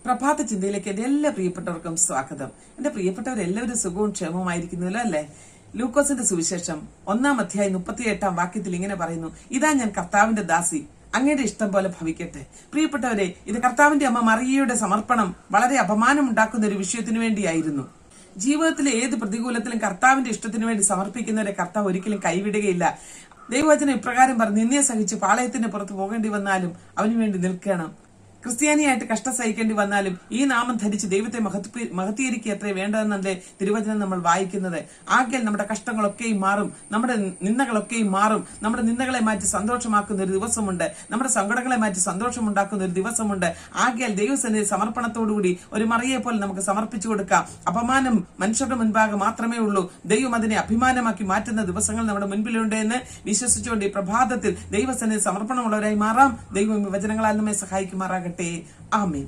പ്രഭാത ചിന്തയിലേക്ക് എന്റെ എല്ലാ പ്രിയപ്പെട്ടവർക്കും സ്വാഗതം. എന്റെ പ്രിയപ്പെട്ടവരെല്ലാവരും സുഖവും ക്ഷേമമായിരിക്കുന്നുവല്ലോ അല്ലെ? ലൂക്കോസിന്റെ സുവിശേഷം 1-ാം അധ്യായം 38-ാം വാക്യത്തിൽ ഇങ്ങനെ പറയുന്നു, ഇതാ ഞാൻ കർത്താവിന്റെ ദാസി, അങ്ങയുടെ ഇഷ്ടം പോലെ ഭവിക്കട്ടെ. പ്രിയപ്പെട്ടവരെ, ഇത് കർത്താവിന്റെ അമ്മ മറിയയുടെ സമർപ്പണം വളരെ അപമാനമുണ്ടാക്കുന്ന ഒരു വിഷയത്തിനു വേണ്ടിയായിരുന്നു. ജീവിതത്തിലെ ഏത് പ്രതികൂലത്തിലും കർത്താവിന്റെ ഇഷ്ടത്തിനു വേണ്ടി സമർപ്പിക്കുന്നവരെ കർത്താവ് ഒരിക്കലും കൈവിടുകയില്ല. ദൈവവചനം ഇപ്രകാരം പറഞ്ഞു, നിന്നെ സഹിച്ച് പാളയത്തിന്റെ പുറത്ത് പോകേണ്ടി വന്നാലും അവന് വേണ്ടി നിൽക്കണം. ക്രിസ്ത്യാനിയായിട്ട് കഷ്ടം സഹിക്കേണ്ടി വന്നാലും ഈ നാമം ധരിച്ച് ദൈവത്തെ മഹത്വീകരിക്കുക അത്രേ വേണ്ടതെന്നല്ലേ തിരുവചനം നമ്മൾ വായിക്കുന്നത്. ആകയാൽ നമ്മുടെ കഷ്ടങ്ങളൊക്കെയും മാറും, നമ്മുടെ നിന്ദകളൊക്കെയും മാറും. നമ്മുടെ നിന്ദകളെ മാറ്റി സന്തോഷമാക്കുന്ന ഒരു ദിവസമുണ്ട്, നമ്മുടെ സങ്കടങ്ങളെ മാറ്റി സന്തോഷമുണ്ടാക്കുന്ന ഒരു ദിവസമുണ്ട്. ആകയാൽ ദൈവസന്നിധി സമർപ്പണത്തോടുകൂടി ഒരു മറിയെ പോലെ നമുക്ക് സമർപ്പിച്ചു കൊടുക്കാം. അപമാനം മനുഷ്യരുടെ മുൻപാകെ മാത്രമേ ഉള്ളൂ, ദൈവം അതിനെ അഭിമാനമാക്കി മാറ്റുന്ന ദിവസങ്ങൾ നമ്മുടെ മുൻപിലുണ്ട് എന്ന് വിശ്വസിച്ചുകൊണ്ട് ഈ പ്രഭാതത്തിൽ ദൈവസന്നിധി സമർപ്പണമുള്ളവരായി മാറാം. ദൈവം വചനങ്ങളാൽ നമ്മെ സഹായിക്കുമാറാകട്ടെ. ആമേൻ.